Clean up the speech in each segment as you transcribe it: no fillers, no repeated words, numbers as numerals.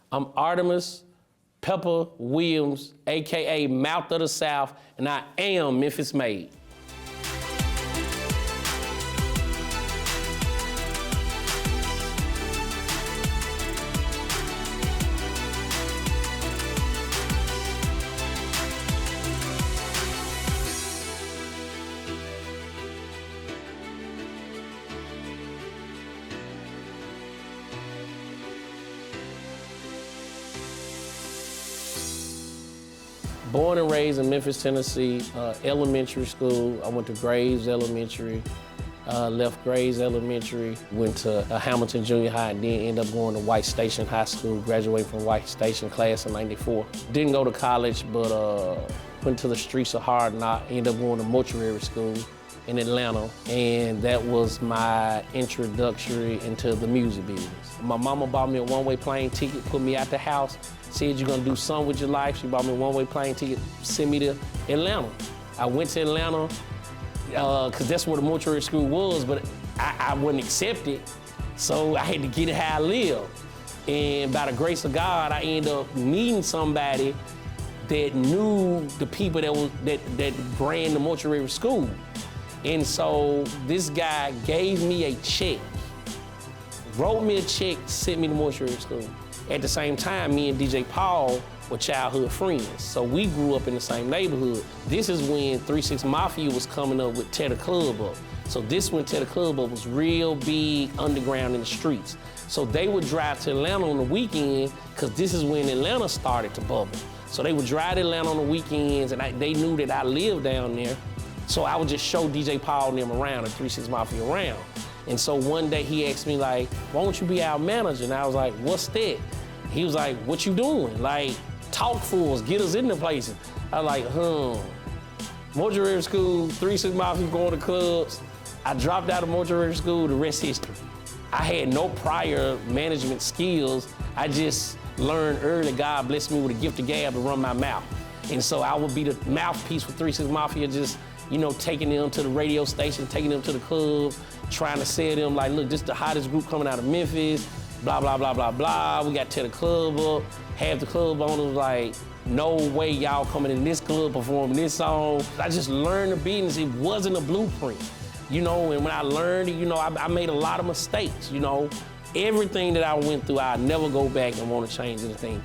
I'm Artemis, Peppa Williams, AKA Mouth of the South, and I am Memphis Made. Born and raised in Memphis, Tennessee, elementary school. I went to Graves Elementary, left Graves Elementary, went to Hamilton Junior High, and then ended up going to White Station High School, graduated from White Station class in '94. Didn't go to college, but went to the streets of hard knock, ended up going to mortuary school in Atlanta, and that was my introductory into the music business. My mama bought me a one-way plane ticket, put me out the house, said you're gonna do something with your life. She bought me a one-way plane ticket, sent me to Atlanta. I went to Atlanta, cause that's where the mortuary school was, but I wasn't accepted, so I had to get it how I live. And by the grace of God, I ended up meeting somebody that knew the people that ran the mortuary school. And so this guy gave me a check, wrote me a check, sent me to mortuary school. At the same time, me and DJ Paul were childhood friends, so we grew up in the same neighborhood. This is when 3-6 Mafia was coming up with Tear the Club Up. So this when Tear the Club Up was real big underground in the streets. So they would drive to Atlanta on the weekend, because this is when Atlanta started to bubble. So they would drive to Atlanta on the weekends, and they knew that I lived down there. So I would just show DJ Paul and them around, and 3-6 Mafia around. And so one day he asked me like, why don't you be our manager? And I was like, what's that? He was like, what you doing? Like, talk for us, get us in the places. I was like, mortuary school, 3-6 Mafia going to clubs. I dropped out of mortuary school, the rest history. I had no prior management skills. I just learned early, God blessed me with a gift of gab to run my mouth. And so I would be the mouthpiece for 3-6 Mafia, just, you know, taking them to the radio station, taking them to the clubs, trying to sell them like, look, this is the hottest group coming out of Memphis, blah, blah, blah, blah, blah. We got to tear the club up. Half the club owners like, no way y'all coming in this club performing this song. I just learned the business. It wasn't a blueprint, you know, and when I learned it, you know, I made a lot of mistakes, you know. Everything that I went through, I'd never go back and want to change anything.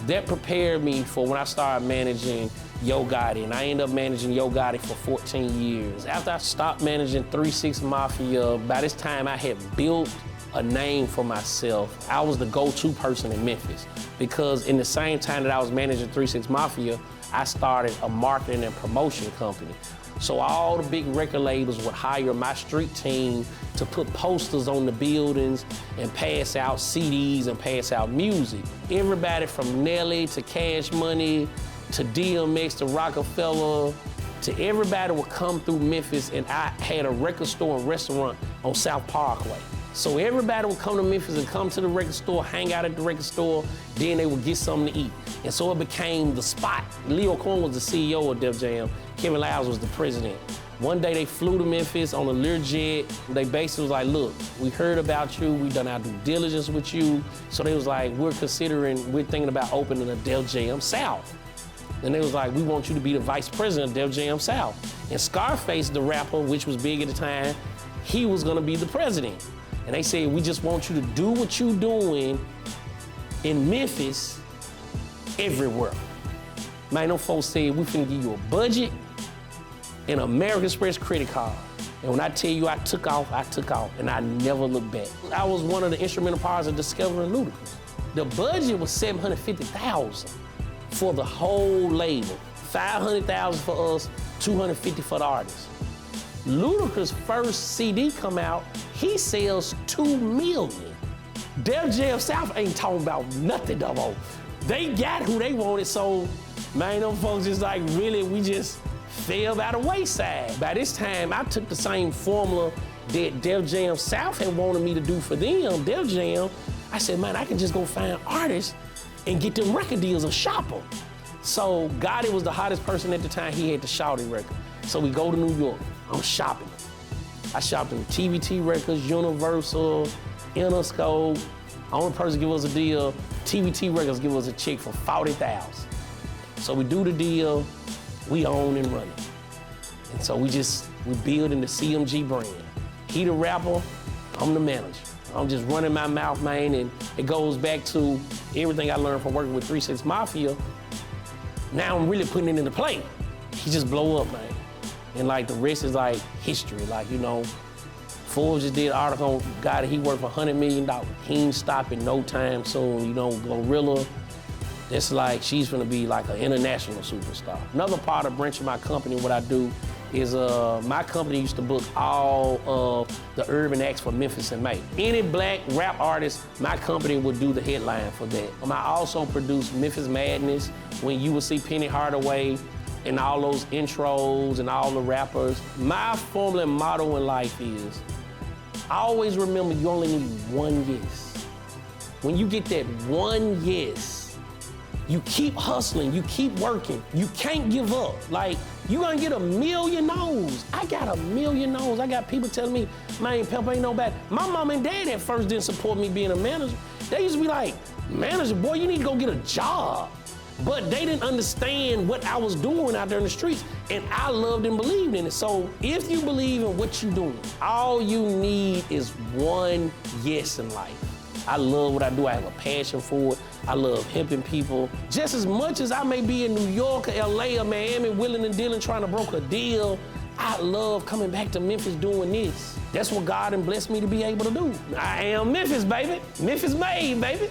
That prepared me for when I started managing Yo Gotti, and I ended up managing Yo Gotti for 14 years. After I stopped managing 3-6 Mafia, by this time I had built a name for myself. I was the go-to person in Memphis, because in the same time that I was managing 3-6 Mafia, I started a marketing and promotion company. So all the big record labels would hire my street team to put posters on the buildings and pass out CDs and pass out music. Everybody from Nelly to Cash Money to DMX to Rockefeller to everybody would come through Memphis, and I had a record store and restaurant on South Parkway. So everybody would come to Memphis and come to the record store, hang out at the record store, then they would get something to eat. And so it became the spot. Leo Cohen was the CEO of Def Jam. Kevin Liles was the president. One day they flew to Memphis on a Learjet. They basically was like, look, we heard about you, we done our due diligence with you. So they was like, we're thinking about opening a Def Jam South. And they was like, we want you to be the vice president of Def Jam South. And Scarface, the rapper, which was big at the time, he was gonna be the president. And they said, we just want you to do what you doing in Memphis everywhere. Man, them folks said, we finna give you a budget and American Express credit card. And when I tell you I took off, and I never looked back. I was one of the instrumental parts of discovering Ludacris. The budget was $750,000 for the whole label. $500,000 for us, $250,000 for the artist. Ludacris' first CD come out, he sells $2 million. Def Jam South ain't talking about nothing no more. They got who they wanted, so man, them folks just like, really, we just fell by the wayside. By this time, I took the same formula that Def Jam South had wanted me to do for them, Def Jam. I said, man, I can just go find artists and get them record deals and shop them. So Gotti was the hottest person at the time. He had the Shawty record. So we go to New York. I'm shopping. I shopped in TVT Records, Universal, Interscope. Only person give us a deal TVT Records give us a check for $40,000. So we do the deal, we own and run it. And so we building the CMG brand. He the rapper, I'm the manager. I'm just running my mouth, man, and it goes back to everything I learned from working with 3 6 Mafia. Now I'm really putting it into play. He just blow up, man. And like the rest is like history. Like, you know, Forbes just did an article on a guy that he worth $100 million. He ain't stopping no time soon. You know, Gorilla, that's like, she's gonna be like an international superstar. Another part of branching my company, what I do is my company used to book all of the urban acts for Memphis Made. Any black rap artist, my company would do the headline for that. I also produce Memphis Madness, when you will see Penny Hardaway and all those intros and all the rappers. My formula and motto in life is, always remember you only need one yes. When you get that one yes, you keep hustling, you keep working. You can't give up. Like, you gonna get a million no's. I got a million no's. I got people telling me, man, Peppa ain't no bad. My mom and dad at first didn't support me being a manager. They used to be like, manager, boy, you need to go get a job. But they didn't understand what I was doing out there in the streets, and I loved and believed in it. So if you believe in what you're doing, all you need is one yes in life. I love what I do. I have a passion for it. I love helping people. Just as much as I may be in New York or LA or Miami, willing and dealing, trying to broker a deal, I love coming back to Memphis doing this. That's what God and blessed me to be able to do. I am Memphis, baby. Memphis Made, baby.